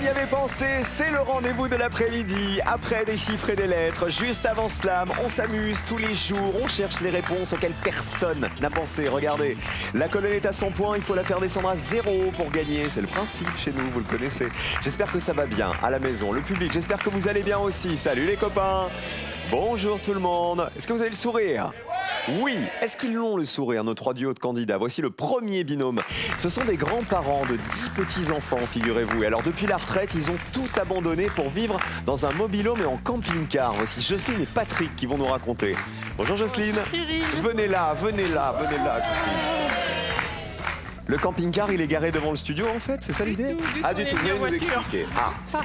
y avait pensé, c'est le rendez-vous de l'après-midi. Après des chiffres et des lettres, juste avant Slam, on s'amuse tous les jours, on cherche les réponses auxquelles personne n'a pensé. Regardez, la colonne est à 100 points, il faut la faire descendre à 0 pour gagner. C'est le principe chez nous, vous le connaissez. J'espère que ça va bien à la maison, le public, j'espère que vous allez bien aussi. Salut les copains. Bonjour tout le monde. Est-ce que vous avez le sourire ? Oui. Est-ce qu'ils l'ont le sourire, nos 3 duos de candidats ? Voici le premier binôme. Ce sont des grands-parents de 10 petits-enfants, figurez-vous. Et alors depuis la retraite, ils ont tout abandonné pour vivre dans un mobil-home et en camping-car. Voici Jocelyne et Patrick qui vont nous raconter. Bonjour Jocelyne. Venez là, Jocelyne. Le camping-car, il est garé devant le studio en fait, c'est ça l'idée ? Ah du tout, vous allez nous expliquer.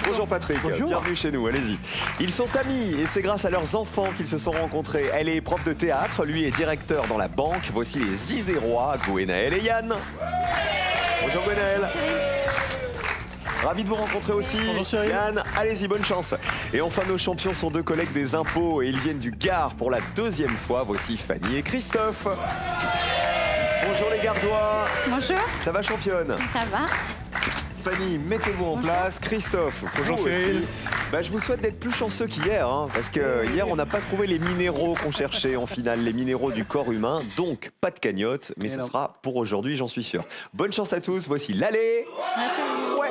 Bonjour Patrick, bienvenue chez nous, allez-y. Ils sont amis et c'est grâce à leurs enfants qu'ils se sont rencontrés. Elle est prof de théâtre, lui est directeur dans la banque. Voici les Isérois, Gwenaël et Yann. Bonjour Gwenaël. Ravi de vous rencontrer aussi. Bonjour Yann, allez-y, bonne chance. Et enfin, nos champions sont 2 collègues des impôts et ils viennent du Gard pour la 2e fois. Voici Fanny et Christophe. Bonjour les Gardois. Bonjour. Ça va championne ? Ça va. Fanny, mettez-vous en place. Christophe, bonjour Cécile. Je vous souhaite d'être plus chanceux qu'hier, parce que hier on n'a pas trouvé les minéraux qu'on cherchait en finale, les minéraux du corps humain, donc pas de cagnotte, mais ce sera pour aujourd'hui, j'en suis sûr. Bonne chance à tous, voici l'allée. Ouais.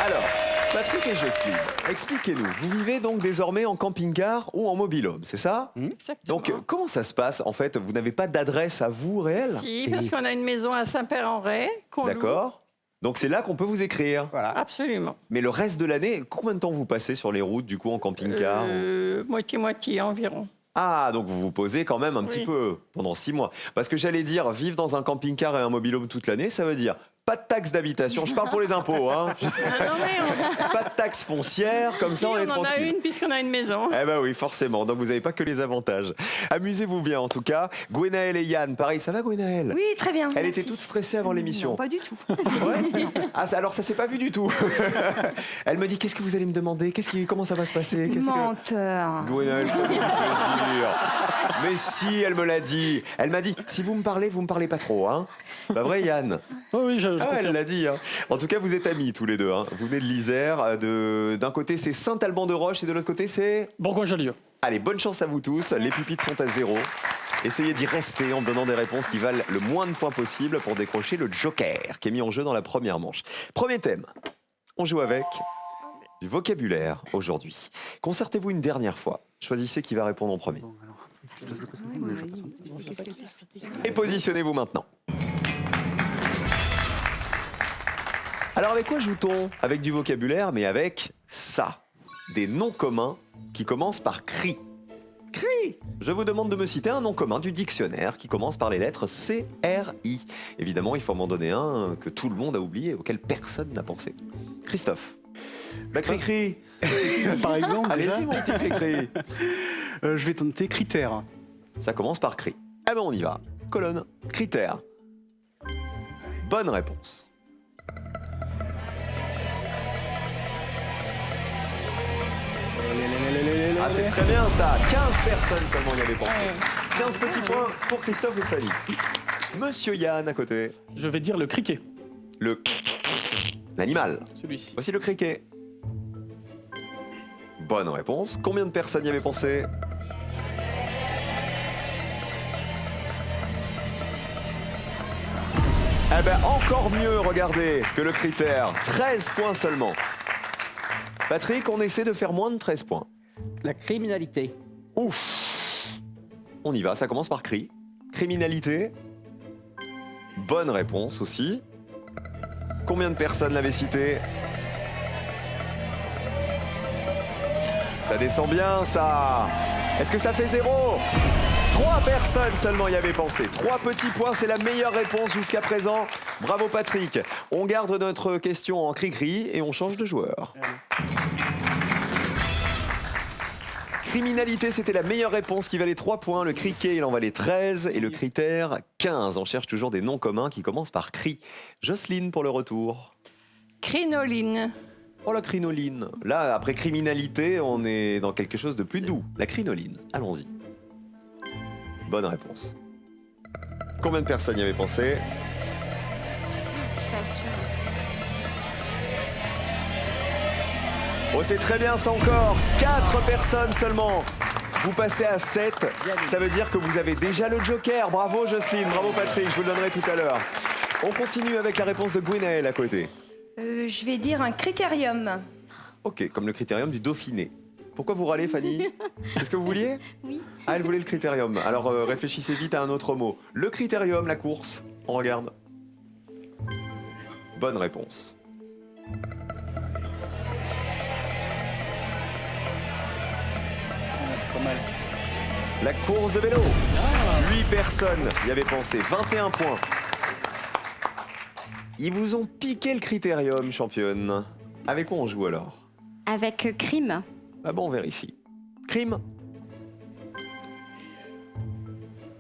Alors, Patrick et Jocelyne, expliquez-nous, vous vivez donc désormais en camping-car ou en mobil-home, c'est ça ? Exactement. Donc, comment ça se passe en fait ? Vous n'avez pas d'adresse à vous réelle ? Si, parce qu'on a une maison à Saint-Père-en-Retz qu'on loue. D'accord. Donc c'est là qu'on peut vous écrire. Voilà. Absolument. Mais le reste de l'année, combien de temps vous passez sur les routes du coup en camping-car Moitié-moitié environ. Ah, donc vous vous posez quand même un petit peu pendant 6 mois. Parce que j'allais dire, vivre dans un camping-car et un mobil-home toute l'année, ça veut dire pas de taxes d'habitation. Je parle pour les impôts, hein. Pas de taxes foncières, comme ça on est tranquille. On en a une puisqu'on a une maison. Eh ben oui, forcément. Donc vous n'avez pas que les avantages. Amusez-vous bien en tout cas. Gwenaël et Yann, pareil, ça va Gwenaël ? Oui, très bien. Elle merci. était toute stressée avant l'émission. Non, pas du tout. Ouais. Alors ça s'est pas vu du tout. Elle me dit qu'est-ce que vous allez me demander ? Comment ça va se passer ? Menteur. Gwenaël, je te fais plaisir. Mais si, elle me l'a dit. Elle m'a dit si vous me parlez pas trop, hein. Pas vrai Yann ? Oui, je Elle l'a dit. Hein. En tout cas, vous êtes amis tous les deux. Hein. Vous venez de l'Isère. D'un côté, c'est Saint-Alban-de-Roche et de l'autre côté, c'est Bourgoin-Jallieu. Allez, bonne chance à vous tous. Les pupitres sont à 0. Essayez d'y rester en me donnant des réponses qui valent le moins de points possible pour décrocher le joker qui est mis en jeu dans la première manche. Premier thème. On joue avec du vocabulaire aujourd'hui. Concertez-vous une dernière fois. Choisissez qui va répondre en premier. Et positionnez-vous maintenant. Alors avec quoi joue-t-on ? Avec du vocabulaire, mais avec ça. Des noms communs qui commencent par cri. Cri ! Je vous demande de me citer un nom commun du dictionnaire qui commence par les lettres C-R-I. Évidemment, il faut m'en donner un que tout le monde a oublié, auquel personne n'a pensé. Christophe. Cri-cri. Par exemple, Allez-y mon petit cri-cri. je vais tenter critères. Ça commence par cri. Eh ben on y va. Colonne. Critères. Bonne réponse. Ah, c'est très bien ça. 15 personnes seulement y avaient pensé. 15 petits points pour Christophe et Fanny. Monsieur Yann à côté. Je vais dire le criquet. L'animal. Celui-ci. Voici le criquet. Bonne réponse. Combien de personnes y avaient pensé ? Eh ben encore mieux, regardez, que le critère. 13 points seulement. Patrick, on essaie de faire moins de 13 points. La criminalité. Ouf. On y va, ça commence par cri. Criminalité. Bonne réponse aussi. Combien de personnes l'avaient cité ? Ça descend bien, ça. Est-ce que ça fait 0 ? 3 personnes seulement y avaient pensé. 3 petits points, c'est la meilleure réponse jusqu'à présent. Bravo Patrick. On garde notre question en cri-cri et on change de joueur. Criminalité, c'était la meilleure réponse qui valait 3 points. Le criquet, il en valait 13. Et le critère, 15. On cherche toujours des noms communs qui commencent par cri. Jocelyne pour le retour. Crinoline. Oh, la crinoline. Là, après criminalité, on est dans quelque chose de plus doux. La crinoline. Allons-y. Bonne réponse. Combien de personnes y avaient pensé? Je suis pas sûre. Oh, c'est très bien, ça encore. 4 personnes seulement. Vous passez à 7. Ça veut dire que vous avez déjà le joker. Bravo Jocelyne, bravo Patrick, je vous le donnerai tout à l'heure. On continue avec la réponse de Gwenaëlle à côté. Je vais dire un critérium. Ok, comme le critérium du Dauphiné. Pourquoi vous râlez, Fanny? Qu'est-ce que vous vouliez? Oui. Ah, elle voulait le critérium. Alors réfléchissez vite à un autre mot. Le critérium, la course. On regarde. Bonne réponse. C'est pas mal. La course de vélo. 8 personnes y avaient pensé. 21 points. Ils vous ont piqué le critérium, championne. Avec quoi on joue alors? Avec crime. Ah bon, on vérifie. Crime.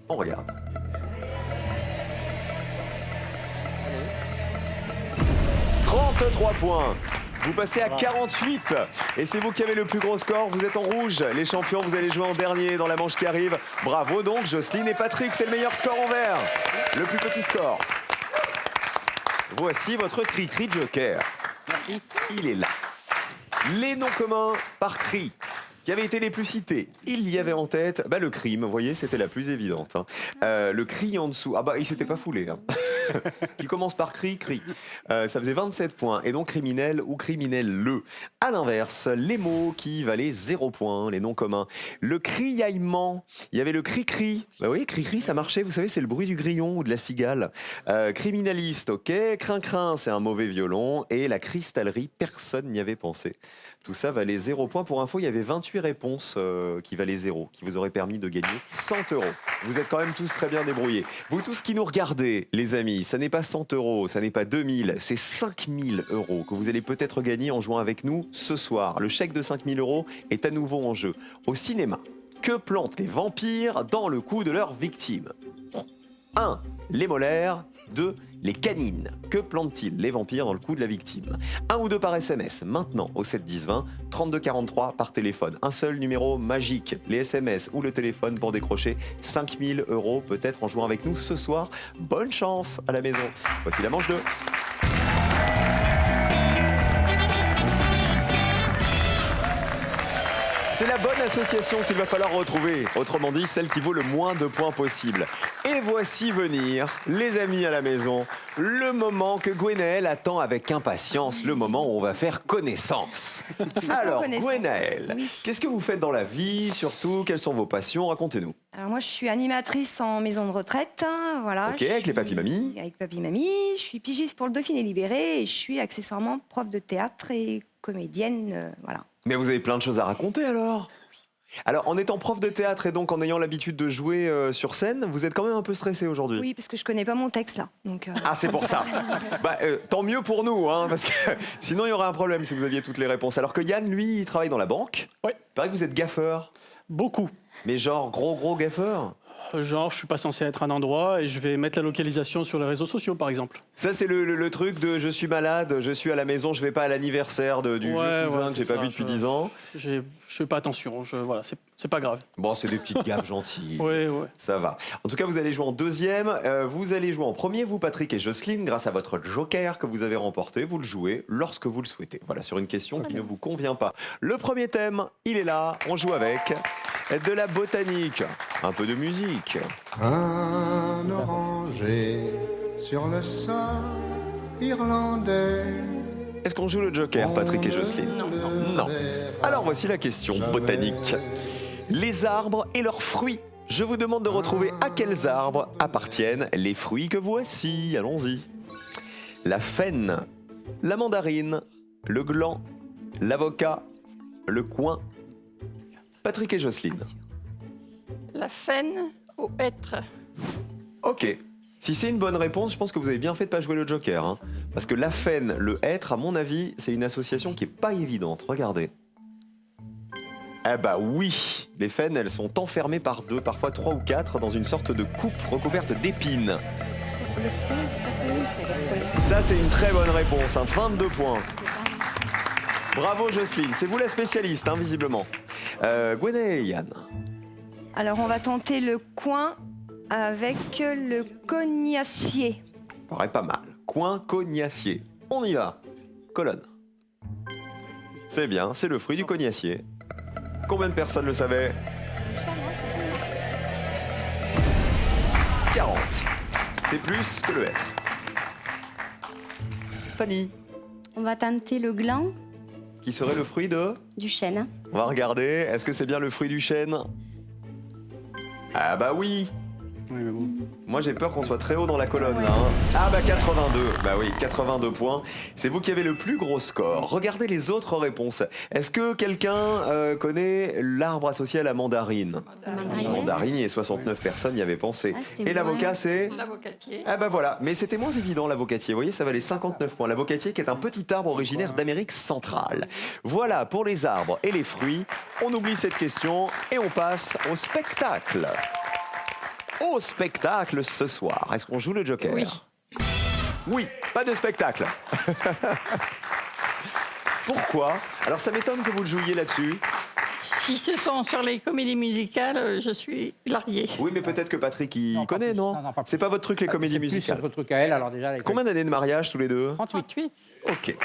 On regarde. « 33 points. Vous passez à 48. Et c'est vous qui avez le plus gros score. Vous êtes en rouge. Les champions, vous allez jouer en dernier dans la manche qui arrive. Bravo donc, Jocelyne et Patrick. C'est le meilleur score en vert. Le plus petit score. Voici votre cri-cri joker. Merci. Il est là. Les noms communs par cri qui avaient été les plus cités. Il y avait en tête le crime, vous voyez, c'était la plus évidente. Hein. Le cri en dessous, ah bah il s'était pas foulé. Hein. Qui commence par cri. Ça faisait 27 points. Et donc criminel ou criminel-le. À l'inverse, les mots qui valaient 0 points, les noms communs. Le criaillement, il y avait le cri-cri. Bah oui, cri-cri, ça marchait, vous savez, c'est le bruit du grillon ou de la cigale. Criminaliste, ok. Crin-crin, c'est un mauvais violon. Et la cristallerie, personne n'y avait pensé. Tout ça valait 0 points. Pour info, il y avait 28 réponses qui valaient 0, qui vous auraient permis de gagner 100 €. Vous êtes quand même tous très bien débrouillés. Vous tous qui nous regardez, les amis, ça n'est pas 100 €, ça n'est pas 2000, c'est 5000 € que vous allez peut-être gagner en jouant avec nous ce soir. Le chèque de 5000 € est à nouveau en jeu. Au cinéma, que plantent les vampires dans le cou de leurs victimes? 1. Les molaires. 2. Les canines. Que plantent-ils les vampires dans le cou de la victime? 1 ou 2 par SMS, maintenant au 7 10 20, 32 43 par téléphone. Un seul numéro magique, les SMS ou le téléphone pour décrocher 5000 € peut-être en jouant avec nous ce soir. Bonne chance à la maison. Voici la manche 2. C'est la bonne association qu'il va falloir retrouver, autrement dit celle qui vaut le moins de points possible. Et voici venir, les amis à la maison, le moment que Gwenaëlle attend avec impatience, le moment où on va faire connaissance. Alors Gwenaëlle, Oui. qu'est-ce que vous faites dans la vie surtout? Quelles sont vos passions? Racontez-nous. Alors moi, je suis animatrice en maison de retraite. Hein, voilà. Ok, avec les papy-mamies. Avec papy-mamie. Je suis pigiste pour le Dauphiné libéré et je suis accessoirement prof de théâtre et comédienne. Voilà. Mais vous avez plein de choses à raconter alors? Alors, en étant prof de théâtre et donc en ayant l'habitude de jouer sur scène, vous êtes quand même un peu stressé aujourd'hui? Oui, parce que je connais pas mon texte là. Donc, Ah, c'est pour ça. Tant mieux pour nous, hein, parce que sinon il y aurait un problème si vous aviez toutes les réponses. Alors que Yann, lui, il travaille dans la banque. Ouais. Il paraît que vous êtes gaffeur. Beaucoup. Mais genre gros gaffeur. Genre, je suis pas censé être à un endroit et je vais mettre la localisation sur les réseaux sociaux, par exemple. Ça, c'est le truc de je suis malade, je suis à la maison, je vais pas à l'anniversaire du vieux cousin que j'ai pas vu depuis 10 ans. Je fais pas attention, voilà, c'est pas grave. Bon, c'est des petites gaffes gentilles. Ouais. Ça va. En tout cas, vous allez jouer en deuxième. Vous allez jouer en premier, vous, Patrick et Jocelyne, grâce à votre joker que vous avez remporté. Vous le jouez lorsque vous le souhaitez. Voilà, sur une question qui ne vous convient pas. Le premier thème, il est là. On joue avec de la botanique, un peu de musique. Un oranger sur le sol irlandais. Est-ce qu'on joue le joker, Patrick et Jocelyne? Non. Alors voici la question botanique. Les arbres et leurs fruits. Je vous demande de retrouver à quels arbres appartiennent les fruits que voici. Allons-y. La faine, la mandarine, le gland, l'avocat, le coin. Patrick et Jocelyne. La faine ou hêtre? Ok. Si c'est une bonne réponse, je pense que vous avez bien fait de pas jouer le joker. Hein. Parce que la faine, le hêtre, à mon avis, c'est une association qui est pas évidente. Regardez. Eh bah oui, les faines, elles sont enfermées par 2, parfois 3 ou 4, dans une sorte de coupe recouverte d'épines. le coin, c'est pas connu, ça. Ça, c'est une très bonne réponse, hein. 22 points. Bravo Jocelyne, c'est vous la spécialiste, hein, visiblement. Gwenaëlle et Yann. Alors, on va tenter le coin avec le cognacier. Paraît pas mal. Coin cognacier. On y va. Colonne. C'est bien, c'est le fruit du cognacier. Combien de personnes le savaient? 40. C'est plus que le hêtre. Fanny, On va tenter le gland qui serait le fruit de? du chêne. On va regarder, est-ce que c'est bien le fruit du chêne? Ah bah oui. Oui, mais bon. Moi j'ai peur qu'on soit très haut dans la colonne là. Hein. Ah bah 82, bah oui 82 points. C'est vous qui avez le plus gros score. Regardez les autres réponses. Est-ce que quelqu'un connaît l'arbre associé à la mandarine? Mandarine. Mandarine, et 69 personnes y avaient pensé. Ah, c'était Et l'avocat c'est? L'avocatier. Ah bah voilà, mais c'était moins évident l'avocatier, vous voyez, ça valait 59 points. L'avocatier qui est un petit arbre originaire d'Amérique centrale. Voilà pour les arbres et les fruits. On oublie cette question et on passe au spectacle. Au spectacle ce soir. Est-ce qu'on joue le Joker? Oui. Oui, pas de spectacle. Pourquoi? Alors ça m'étonne que vous le jouiez là-dessus. Si ce sont sur les comédies musicales, je suis larguée. Oui, mais peut-être que Patrick y Non, pas connaît, plus. non? Non, pas C'est plus. pas votre truc les comédies C'est plus musicales. votre truc à elle, alors déjà... les- Combien d'années de mariage tous les deux? 38. 38. Ok.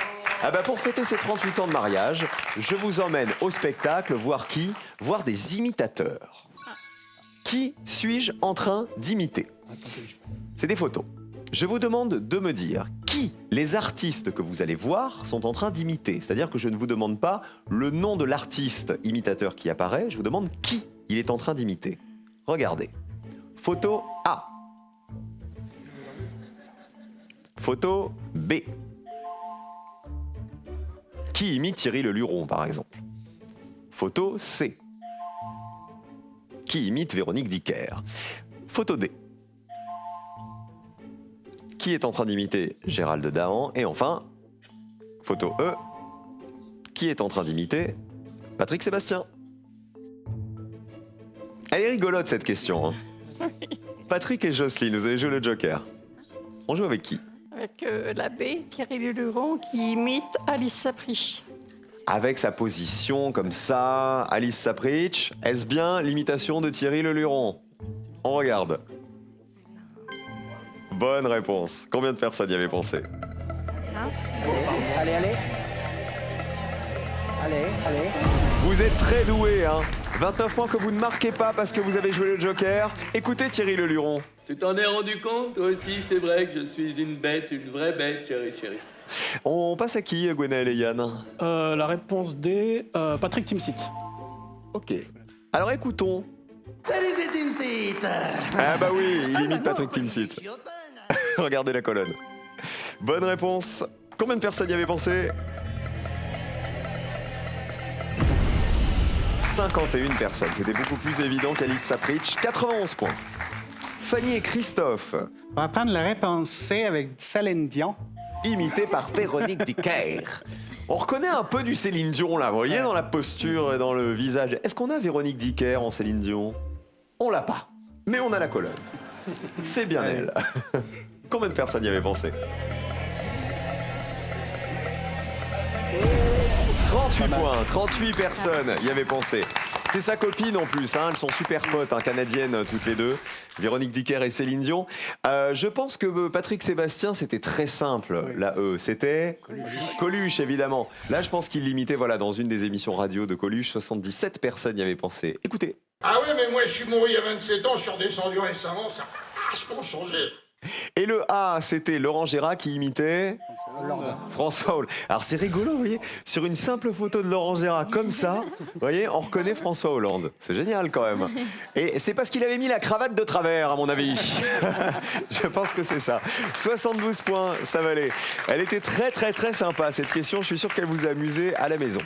Ah bah pour fêter ces 38 ans de mariage, je vous emmène au spectacle voir qui? Voir des imitateurs. Qui suis-je en train d'imiter? C'est des photos. Je vous demande de me dire qui les artistes que vous allez voir sont en train d'imiter. C'est-à-dire que je ne vous demande pas le nom de l'artiste imitateur qui apparaît, je vous demande qui il est en train d'imiter. Regardez. Photo A. Photo B. Qui imite Thierry Le Luron, par exemple? Photo C. Qui imite Véronique Dicker? Photo D. Qui est en train d'imiter Gérald Dahan? Et enfin, photo E. Qui est en train d'imiter Patrick Sébastien? Elle est rigolote cette question. Hein. Patrick et Jocelyne, vous avez joué le Joker. On joue avec qui? Avec l'abbé Thierry Leluron qui imite Alice Sapritch. Avec sa position comme ça, Alice Sapritch, est-ce bien l'imitation de Thierry Le Luron? On regarde. Bonne réponse. Combien de personnes y avaient pensé? Allez, allez. Allez, allez. Vous êtes très doués, hein. 29 points que vous ne marquez pas parce que vous avez joué le Joker. Écoutez Thierry Le Luron. Tu t'en es rendu compte, toi aussi, c'est vrai que je suis une bête, une vraie bête, chérie. On passe à qui, Gwenaël et Yann? La réponse D, Patrick Timsit. Ok. Alors écoutons. Salut, c'est Timsit. Ah bah oui, il imite Patrick Timsit. Regardez la colonne. Bonne réponse. Combien de personnes y avaient pensé? 51 personnes. C'était beaucoup plus évident qu'Alice Sapritch. 91 points. Fanny et Christophe, On va prendre la réponse C avec Céline Dion. imité par Véronique Dicker. On reconnaît un peu du Céline Dion là, vous voyez, dans la posture et dans le visage. Est-ce qu'on a Véronique Dicker en Céline Dion? On l'a pas, mais on a la colonne. C'est bien elle. Combien de personnes y avaient pensé? 38 points, 38 personnes y avaient pensé. C'est sa copine en plus, hein, elles sont super potes, hein, canadiennes toutes les deux, Véronique Dicker et Céline Dion. Je pense que Patrick Sébastien, c'était très simple, la E, c'était Coluche évidemment. Là, je pense qu'il l'imitait voilà, dans une des émissions radio de Coluche, 77 personnes y avaient pensé. Écoutez. Ah ouais, mais moi je suis mouru il y a 27 ans, je suis redescendu récemment, ça a vachement changé. Et le A, c'était Laurent Gérard qui imitait François Hollande. Alors c'est rigolo, vous voyez, sur une simple photo de Laurent Gérard comme ça, vous voyez, on reconnaît François Hollande. C'est génial quand même. Et c'est parce qu'il avait mis la cravate de travers, à mon avis. Je pense que c'est ça. 72 points, ça valait. Elle était très très très sympa cette question. Je suis sûr qu'elle vous a amusé à la maison.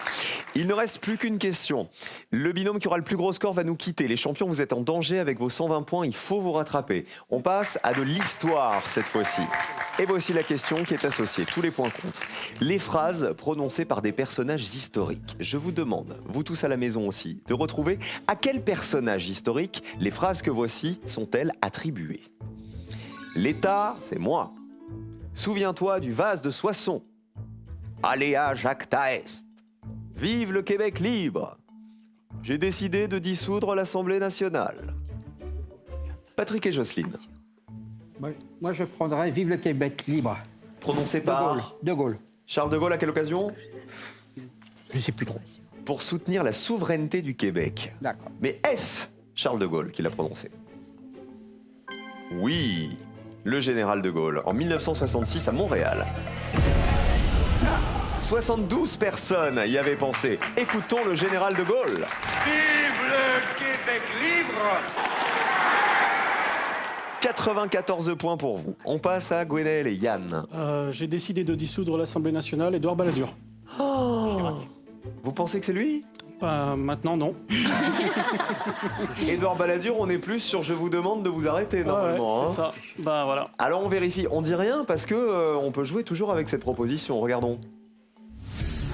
Il ne reste plus qu'une question. Le binôme qui aura le plus gros score va nous quitter. Les champions, vous êtes en danger avec vos 120 points. Il faut vous rattraper. On passe à de l'histoire cette fois-ci. Et voici la question qui est associée. Tous les points comptent. Les phrases prononcées par des personnages historiques. Je vous demande, vous tous à la maison aussi, de retrouver à quel personnage historique les phrases que voici sont-elles attribuées. L'État, c'est moi. Souviens-toi du vase de Soissons. Aléa Jacques Taest. Vive le Québec libre. J'ai décidé de dissoudre l'Assemblée nationale. Patrick et Jocelyne. Moi, je prendrais Vive le Québec libre. Prononcé De Gaulle. par De Gaulle. Charles de Gaulle à quelle occasion? Je sais plus trop. Pour soutenir la souveraineté du Québec. D'accord. Mais est-ce Charles de Gaulle qui l'a prononcé? Oui, le général de Gaulle, en 1966 à Montréal. 72 personnes y avaient pensé. Écoutons le général de Gaulle. Vive le Québec libre! 94 points pour vous. On passe à Gwenaël et Yann. J'ai décidé de dissoudre l'Assemblée nationale, Édouard Balladur. Vous pensez que c'est lui? Maintenant, non. Édouard Balladur, on est plus sur je vous demande de vous arrêter normalement. Ouais, c'est ça. Voilà. Alors on vérifie. On dit rien parce que on peut jouer toujours avec cette proposition. Regardons.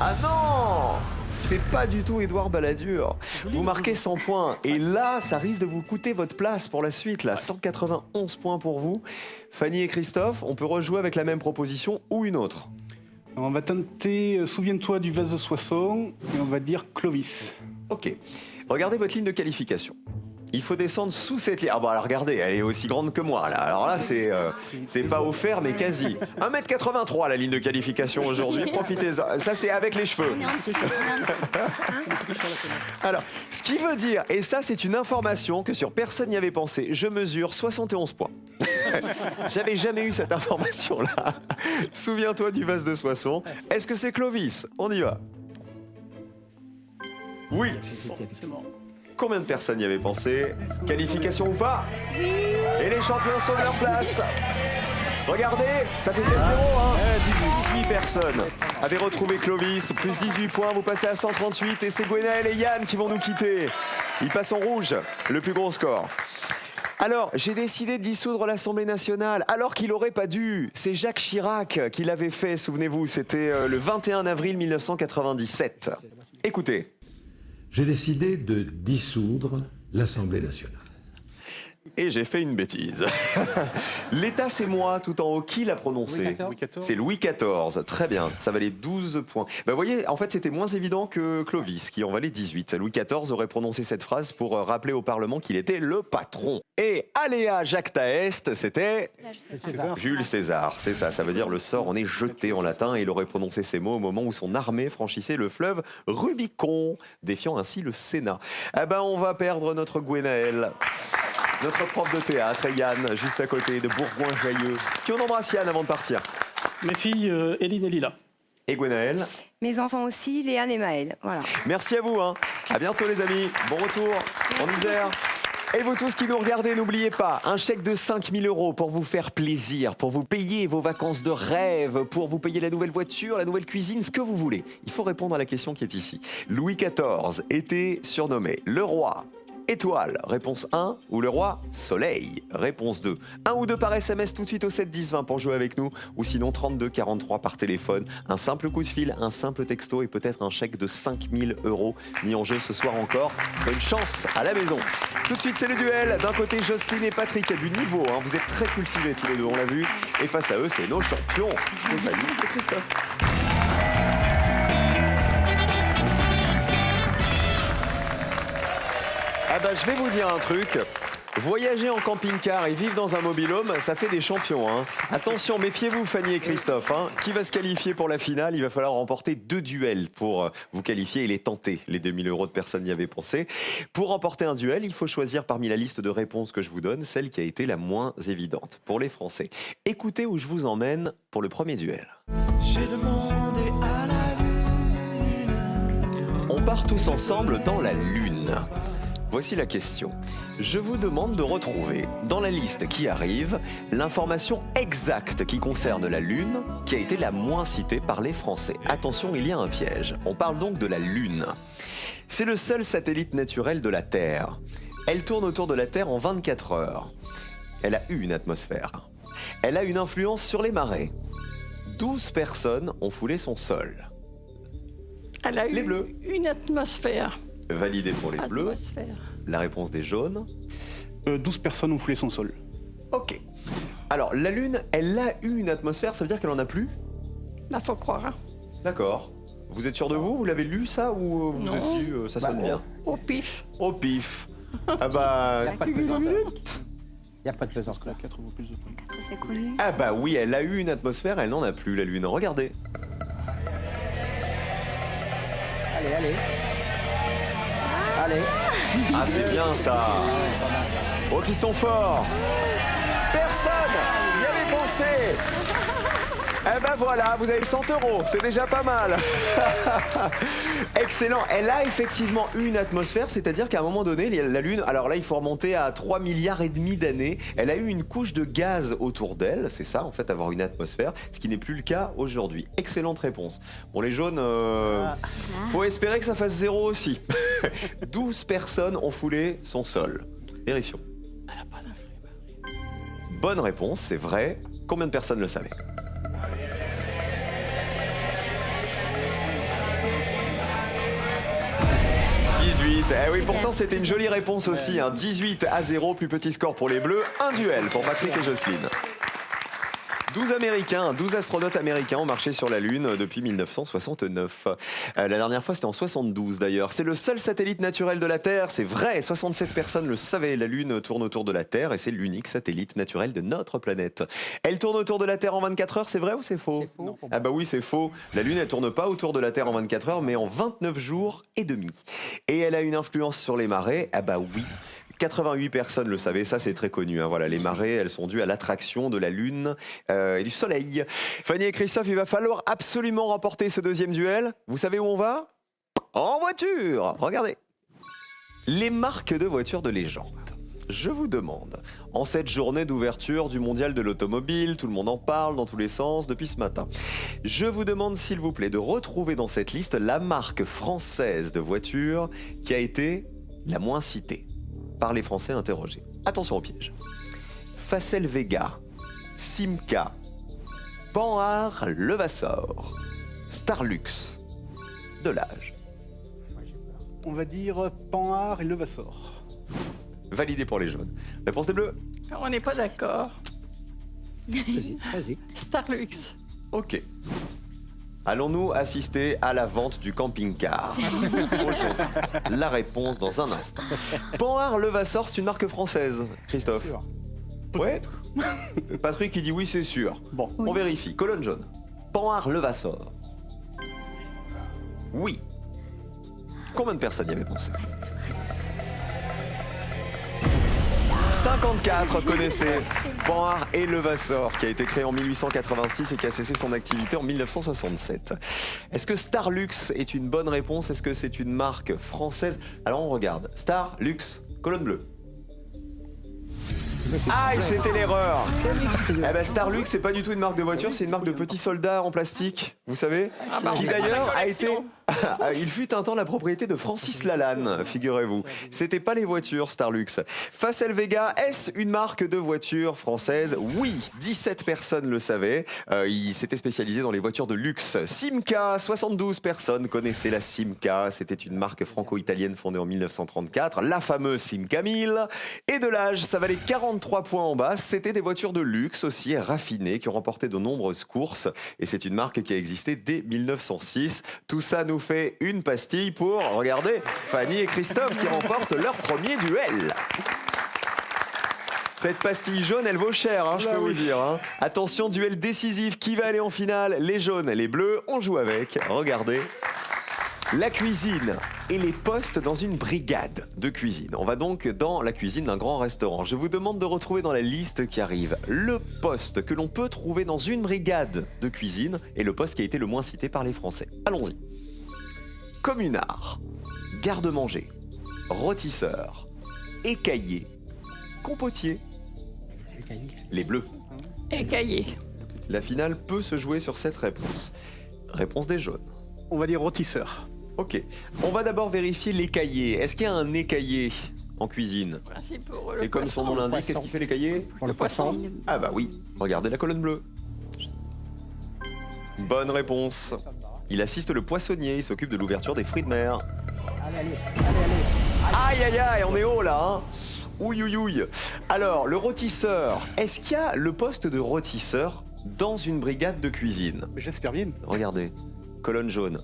Ah non! C'est pas du tout Édouard Balladur. Vous marquez 100 points. Et là, ça risque de vous coûter votre place pour la suite. Là, 191 points pour vous. Fanny et Christophe, on peut rejouer avec la même proposition ou une autre. On va tenter Souviens-toi du vase de Soissons et on va dire Clovis. Ok. Regardez votre ligne de qualification. Il faut descendre sous cette ligne. Ah bah alors regardez, elle est aussi grande que moi là. Alors là c'est pas offert mais quasi. 1m83 la ligne de qualification aujourd'hui, profitez-en. Ça c'est avec les cheveux. Alors, ce qui veut dire, et ça c'est une information que sur personne n'y avait pensé, je mesure 71 points. J'avais jamais eu cette information là. Souviens-toi du vase de Soissons. Est-ce que c'est Clovis? On y va. Oui. C'est mort. Combien de personnes y avaient pensé? Qualification ou pas? Oui. Et les champions sont leur place. Regardez, ça fait peut-être 0, hein. 18 personnes avaient retrouvé Clovis, plus 18 points, vous passez à 138 et c'est Gwenaël et Yann qui vont nous quitter. Ils passent en rouge, le plus gros score. Alors, j'ai décidé de dissoudre l'Assemblée nationale, alors qu'il n'aurait pas dû. C'est Jacques Chirac qui l'avait fait, souvenez-vous, c'était le 21 avril 1997. Écoutez. J'ai décidé de dissoudre l'Assemblée nationale. Et j'ai fait une bêtise. L'État, c'est moi, tout en haut. Qui l'a prononcé? Louis XIV. C'est Louis XIV. Très bien, ça valait 12 points. Vous voyez, en fait, c'était moins évident que Clovis, qui en valait 18. Louis XIV aurait prononcé cette phrase pour rappeler au Parlement qu'il était le patron. Et Aléa Jacques Taeste, c'était Jules César. C'est ça, ça veut dire le sort en est jeté en latin. Et il aurait prononcé ces mots au moment où son armée franchissait le fleuve Rubicon, défiant ainsi le Sénat. Eh ben, on va perdre notre Gwenaël. Notre prof de théâtre, Yann, juste à côté de Bourgoin-Jailleux. Qui on embrasse Yann avant de partir? Mes filles, Éline et Lila. Et Gwenaël. Mes enfants aussi, Léane et Maël. Voilà. Merci à vous. À bientôt les amis. Bon retour en Isère. Et vous tous qui nous regardez, n'oubliez pas, un chèque de 5 000 € pour vous faire plaisir, pour vous payer vos vacances de rêve, pour vous payer la nouvelle voiture, la nouvelle cuisine, ce que vous voulez. Il faut répondre à la question qui est ici. Louis XIV était surnommé le roi Étoile, réponse 1, ou le roi Soleil, réponse 2. 1 ou 2 par SMS tout de suite au 7 10 20 pour jouer avec nous, ou sinon 32 43 par téléphone. Un simple coup de fil, un simple texto et peut-être un chèque de 5 000 € mis en jeu ce soir encore. Bonne chance à la maison. Tout de suite c'est le duel, d'un côté Jocelyne et Patrick, du niveau, vous êtes très cultivés tous les deux, on l'a vu. Et face à eux c'est nos champions, c'est Fanny et Christophe. Ah bah je vais vous dire un truc, voyager en camping-car et vivre dans un mobil-home, ça fait des champions. Attention, méfiez-vous Fanny et Christophe. Qui va se qualifier pour la finale? Il va falloir remporter 2 duels pour vous qualifier et les tenter. Les 2 000 € de personne y avaient pensé. Pour remporter un duel, il faut choisir parmi la liste de réponses que je vous donne, celle qui a été la moins évidente pour les Français. Écoutez où je vous emmène pour le premier duel. J'ai demandé à la lune. On part tous ensemble dans la Lune. Voici la question. Je vous demande de retrouver, dans la liste qui arrive, l'information exacte qui concerne la Lune, qui a été la moins citée par les Français. Attention, il y a un piège. On parle donc de la Lune. C'est le seul satellite naturel de la Terre. Elle tourne autour de la Terre en 24 heures. Elle a eu une atmosphère. Elle a une influence sur les marées. 12 personnes ont foulé son sol. Elle a Les eu bleus. une atmosphère. Validé pour les bleus. La réponse des jaunes. 12 personnes ont foulé son sol. Ok. Alors, la Lune, elle a eu une atmosphère, ça veut dire qu'elle en a plus? Bah, faut croire. D'accord. Vous êtes sûr de vous? Vous l'avez lu ça ou vous Non. êtes dit ça sonne bien? Au pif. Au pif. Ah bah... Y a pas de une hasard. minute. Il n'y a pas de besoin. La 4 vaut plus de points. C'est connu. Ah bah oui, elle a eu une atmosphère, elle n'en a plus, la Lune. Regardez. Allez, allez. Allez. Ah, c'est bien ça. Oh, qui sont forts. Personne n'y avait pensé. Eh ben voilà, vous avez 100 €, c'est déjà pas mal. Excellent. Elle a effectivement une atmosphère, c'est-à-dire qu'à un moment donné, la Lune, alors là il faut remonter à 3,5 milliards d'années, elle a eu une couche de gaz autour d'elle, c'est ça en fait, avoir une atmosphère, ce qui n'est plus le cas aujourd'hui. Excellente réponse. Bon, les jaunes, faut espérer que ça fasse 0 aussi. 12 personnes ont foulé son sol. Vérifions. Bonne réponse, c'est vrai. Combien de personnes le savaient ? 18. Eh oui, pourtant c'était une jolie réponse aussi. 18-0, plus petit score pour les Bleus. Un duel pour Patrick et Jocelyne. 12 astronautes américains ont marché sur la Lune depuis 1969. La dernière fois, c'était en 72 d'ailleurs. C'est le seul satellite naturel de la Terre, c'est vrai. 67 personnes le savaient. La Lune tourne autour de la Terre et c'est l'unique satellite naturel de notre planète. Elle tourne autour de la Terre en 24 heures, c'est vrai ou c'est faux ? C'est faux. Ah bah oui, c'est faux. La Lune, elle tourne pas autour de la Terre en 24 heures, mais en 29 jours et demi. Et elle a une influence sur les marées. Ah bah oui. 88 personnes le savaient, ça c'est très connu. Voilà, les marées, elles sont dues à l'attraction de la Lune et du Soleil. Fanny et Christophe, il va falloir absolument remporter ce deuxième duel. Vous savez où on va ? En voiture. Regardez. Les marques de voitures de légende. Je vous demande, en cette journée d'ouverture du mondial de l'automobile, tout le monde en parle dans tous les sens depuis ce matin. Je vous demande s'il vous plaît de retrouver dans cette liste la marque française de voiture qui a été la moins citée par les Français interrogés. Attention au piège. Facel Vega, Simca, Panhard Levasseur, Starlux, Delage. On va dire Panhard et Levasseur. Validé pour les jaunes. Réponse des bleus. On n'est pas d'accord. Vas-y, vas-y. Starlux. Ok. Allons-nous assister à la vente du camping-car aujourd'hui? La réponse dans un instant. Panhard Levasseur, c'est une marque française, Christophe. Ouais. Patrick, il dit oui, c'est sûr. Bon, on vérifie. Colonne jaune. Panhard Levasseur. Oui. Combien de personnes y avaient pensé? 54 connaissaient Panhard et Levasseur, qui a été créé en 1886 et qui a cessé son activité en 1967. Est-ce que Starlux est une bonne réponse? Est-ce que c'est une marque française? Alors on regarde. Starlux, colonne bleue. Aïe, c'était l'erreur. Eh ben Starlux, c'est pas du tout une marque de voiture, c'est une marque de petits soldats en plastique, vous savez, qui d'ailleurs a été... Il fut un temps la propriété de Francis Lalanne, figurez-vous. C'était pas les voitures Starlux. Facel Vega, est-ce une marque de voiture française? Oui, 17 personnes le savaient. Il s'était spécialisé dans les voitures de luxe. Simca, 72 personnes connaissaient la Simca. C'était une marque franco-italienne fondée en 1934. La fameuse Simca 1000. Et Delage, ça valait 43 points en bas. C'était des voitures de luxe aussi raffinées qui ont remporté de nombreuses courses. Et c'est une marque qui a existé dès 1906. Tout ça nous fait une pastille pour, regardez, Fanny et Christophe qui remportent leur premier duel. Cette pastille jaune, elle vaut cher, je peux vous dire. Attention, duel décisif. Qui va aller en finale? Les jaunes, les bleus, on joue avec. Regardez. La cuisine et les postes dans une brigade de cuisine. On va donc dans la cuisine d'un grand restaurant. Je vous demande de retrouver dans la liste qui arrive le poste que l'on peut trouver dans une brigade de cuisine et le poste qui a été le moins cité par les Français. Allons-y. Communard, garde-manger, rôtisseur, écaillé, compotier. Les bleus. Écaillé. La finale peut se jouer sur cette réponse. Réponse des jaunes. On va dire rôtisseur. Ok. On va d'abord vérifier l'écaillé. Est-ce qu'il y a un écaillé en cuisine? Pour le Et comme son nom poisson. l'indique, qu'est-ce qu'il fait l'écaillé? Pour le poisson. Ah bah oui. Regardez la colonne bleue. Bonne réponse. Il assiste le poissonnier, il s'occupe de l'ouverture des fruits de mer. Allez, allez, allez, allez. Aïe aïe aïe, on est haut là. Ouille ouille ouille. Alors, le rôtisseur. Est-ce qu'il y a le poste de rôtisseur dans une brigade de cuisine? J'espère bien. Regardez. Colonne jaune.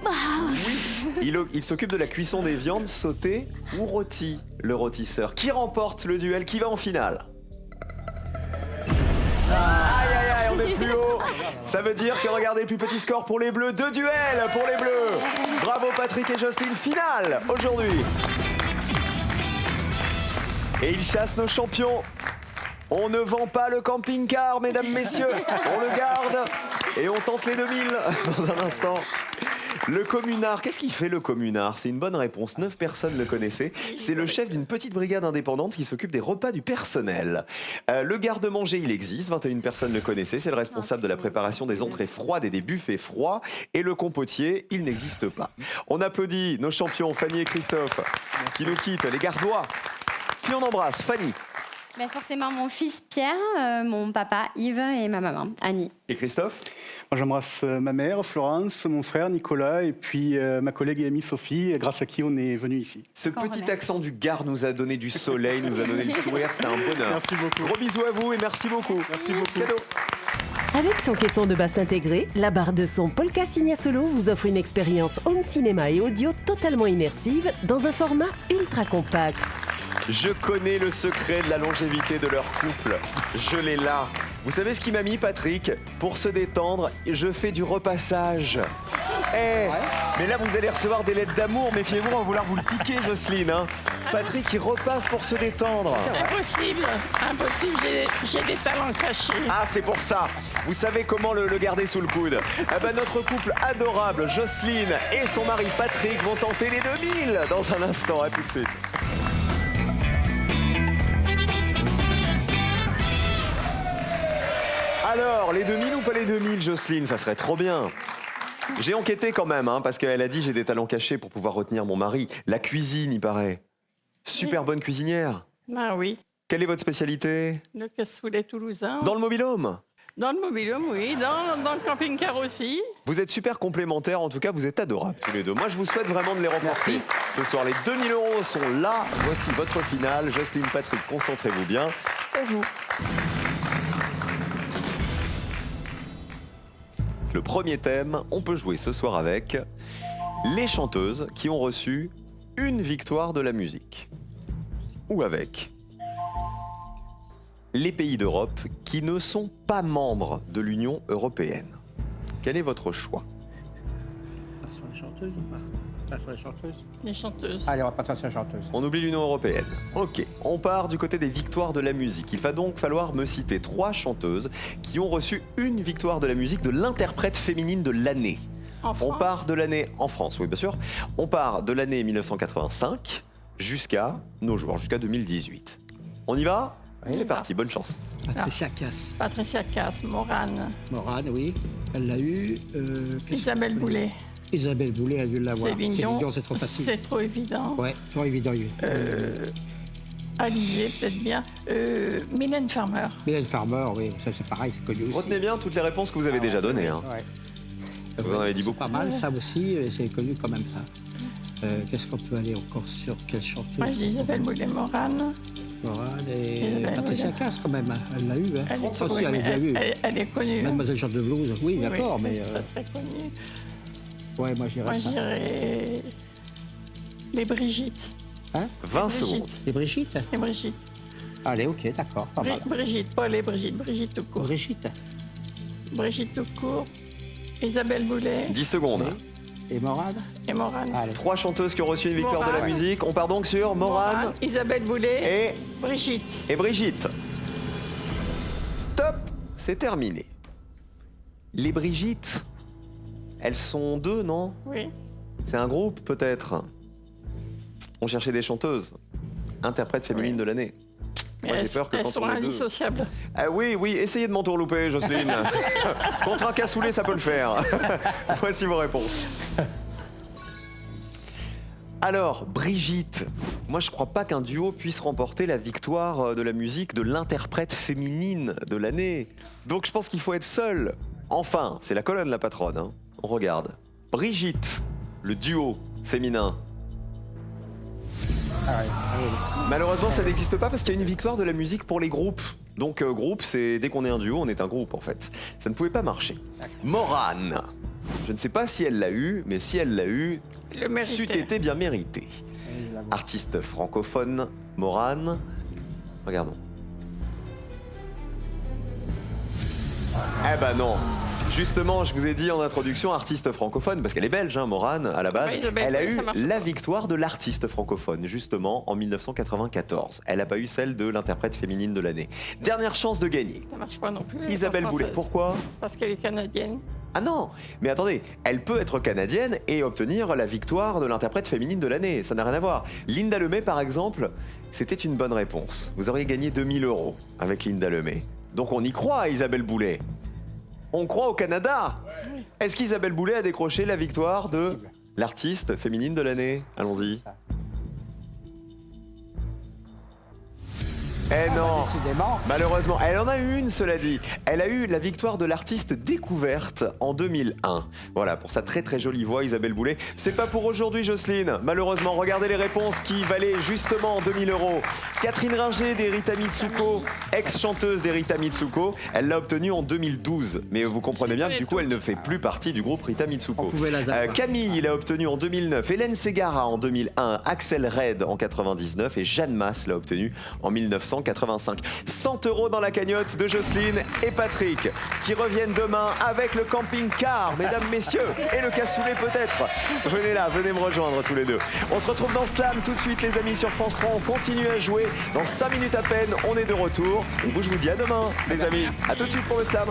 Oui, il s'occupe de la cuisson des viandes sautées ou rôties. le rôtisseur. Qui remporte le duel? Qui va en finale? Aïe aïe aïe, on est plus haut. Ça veut dire que regardez, plus petit score pour les Bleus. 2 duels pour les Bleus. Bravo Patrick et Jocelyne, finale aujourd'hui. Et ils chassent nos champions. On ne vend pas le camping-car, mesdames, messieurs. On le garde et on tente les 2000 dans un instant. Le communard, qu'est-ce qu'il fait le communard? C'est une bonne réponse, 9 personnes le connaissaient. C'est le chef d'une petite brigade indépendante qui s'occupe des repas du personnel. Le garde-manger, il existe, 21 personnes le connaissaient. C'est le responsable de la préparation des entrées froides et des buffets froids. Et le compotier, il n'existe pas. On applaudit nos champions, Fanny et Christophe, qui nous quittent, les gardois. Puis on embrasse Fanny. Ben forcément mon fils Pierre, mon papa Yves et ma maman Annie. Et Christophe? Moi, j'embrasse ma mère, Florence, mon frère, Nicolas, et puis ma collègue et amie Sophie, grâce à qui on est venu ici. Ce petit accent du Gard nous a donné du soleil, nous a donné le sourire, c'était un bonheur. Merci beaucoup. Gros bisous à vous et merci beaucoup. Merci beaucoup. Cadeau. Avec son caisson de basse intégré, la barre de son Polka Signa Solo vous offre une expérience home cinéma et audio totalement immersive dans un format ultra compact. Je connais le secret de la longévité de leur couple. Je l'ai là. Vous savez ce qu'il m'a mis, Patrick? Pour se détendre, je fais du repassage. Mais là, vous allez recevoir des lettres d'amour. Méfiez-vous, on va vouloir vous le piquer, Jocelyne. Hein. Patrick, il repasse pour se détendre. Impossible, impossible, j'ai des talents cachés. Ah, c'est pour ça. Vous savez comment le garder sous le coude. Eh ben, notre couple adorable, Jocelyne et son mari Patrick, vont tenter les 2000 dans un instant. À tout de suite. Alors, les 2000 ou pas les 2000, Jocelyne? Ça serait trop bien. J'ai enquêté quand même, hein, parce qu'elle a dit j'ai des talents cachés pour pouvoir retenir mon mari. La cuisine, il paraît. Super bonne cuisinière. Ah oui, Quelle est votre spécialité? le cassoulet toulousain. Dans le mobil-home? Dans le mobil-home, oui. Dans le camping-car aussi. Vous êtes super complémentaires, en tout cas vous êtes adorables tous les deux. Moi je vous souhaite vraiment de les remporter. Ce soir les 2000 € sont là. Voici votre finale. Jocelyne, Patrick, concentrez-vous bien. On joue. Le premier thème, on peut jouer ce soir avec les chanteuses qui ont reçu une victoire de la musique. Ou avec les pays d'Europe qui ne sont pas membres de l'Union européenne. Quel est votre choix? Pas sur les chanteuses ou pas? Pas sur les chanteuses? Les chanteuses. Allez, on va passer sur les chanteuses. On oublie l'Union européenne. Ok, on part du côté des victoires de la musique. Il va donc falloir me citer 3 chanteuses qui ont reçu une victoire de la musique de l'interprète féminine de l'année. En France. On part de l'année en France, oui bien sûr. On part de l'année 1985 jusqu'à nos jours, jusqu'à 2018. On y va? Oui. C'est parti, bonne chance. Patricia Cass. Patricia Cass, Morane, Morane, oui. Elle l'a eu. Isabelle Boulay. Isabelle Boulay a dû l'avoir. Céline Dion, c'est trop facile. C'est trop évident. Ouais, trop évident, oui. Alizé, peut-être bien. Mylène Farmer. Mylène Farmer, oui, ça c'est pareil, c'est connu aussi. Retenez bien toutes les réponses que vous avez déjà données. Hein. Ouais. Vous en avez dit beaucoup. Pas mal, ça aussi, c'est connu quand même, ça. Qu'est-ce qu'on peut aller encore sur quelle chanteuse? Moi, je dis Isabelle Boulay, Morane. Morane et Isabelle Patricia Boulay. Cass, quand même. Elle l'a eu, hein. Elle est, Ça aussi, elle a déjà eu. elle est connue. Mademoiselle Jeanne de Blues, oui, d'accord, Oui, mais. très, très connue. Ouais, moi, je dirais Moi, je ça. dirais les Brigitte. Hein? 20 Brigitte. secondes. Et Brigitte? Les Brigitte. Allez, ok, d'accord, pas mal. Brigitte, pas les Brigitte. Brigitte tout court. Brigitte. Brigitte tout court. Isabelle Boulay 10 secondes. Et Morane? et Morane. Allez. 3 chanteuses qui ont reçu une victoire de la Morane. musique. On part donc sur Morane Isabelle Boulay et Brigitte. Brigitte. Stop, c'est terminé. Les Brigitte, elles sont 2, non? Oui. C'est un groupe, peut-être. On cherchait des chanteuses. Interprète féminine Oui. de l'année. Mais Moi, j'ai elles, peur que elles quand sont on est 2... indissociables. Ah oui, oui, essayez de m'entourlouper, Jocelyne. Contre un cassoulet, ça peut le faire. Voici vos réponses. Alors, Brigitte, moi je crois pas qu'un duo puisse remporter la victoire de la musique de l'interprète féminine de l'année. Donc je pense qu'il faut être seul. Enfin, c'est la colonne, la patronne. Hein. On regarde. Brigitte, le duo féminin. Malheureusement, ça n'existe pas parce qu'il y a une victoire de la musique pour les groupes. Donc groupe, c'est dès qu'on est un duo, on est un groupe en fait. Ça ne pouvait pas marcher. Morane. Je ne sais pas si elle l'a eu, mais si elle l'a eu, Le mérité. c'eût été bien mérité. Artiste francophone, Morane. Regardons. Eh ben non. Justement, je vous ai dit en introduction, artiste francophone, parce qu'elle est belge, hein, Morane, à la base. Elle a eu la victoire de l'artiste francophone, justement, en 1994. Elle n'a pas eu celle de l'interprète féminine de l'année. Dernière chance de gagner. Ça marche pas non plus. Isabelle Boulay, pourquoi? Parce qu'elle est canadienne. Ah non, mais attendez, elle peut être canadienne et obtenir la victoire de l'interprète féminine de l'année, ça n'a rien à voir. Linda Lemay, par exemple, c'était une bonne réponse. Vous auriez gagné 2000 € avec Linda Lemay. Donc on y croit, Isabelle Boulay. On croit au Canada. Est-ce qu'Isabelle Boulay a décroché la victoire de l'artiste féminine de l'année? Allons-y. Eh non, malheureusement, elle en a eu une, cela dit. Elle a eu la victoire de l'artiste découverte en 2001. Voilà, pour sa très très jolie voix, Isabelle Boulay. C'est pas pour aujourd'hui, Jocelyne. Malheureusement, regardez les réponses qui valaient justement 2000 €. Catherine Ringer d'Erita Mitsuko, ex-chanteuse d'Erita Mitsuko, elle l'a obtenue en 2012. Mais vous comprenez bien que du coup, elle ne fait plus partie du groupe Rita Mitsuko. Camille l'a obtenue en 2009, Hélène Ségara en 2001, Axel Red en 99 et Jeanne Masse l'a obtenue en 1985. 100 € dans la cagnotte de Jocelyne et Patrick qui reviennent demain avec le camping-car, mesdames, messieurs, et le cassoulet peut-être. Venez là, venez me rejoindre tous les deux. On se retrouve dans Slam tout de suite, les amis, sur France 3. On continue à jouer. Dans 5 minutes à peine, on est de retour. Et vous, je vous dis à demain, les amis. À tout de suite pour le Slam.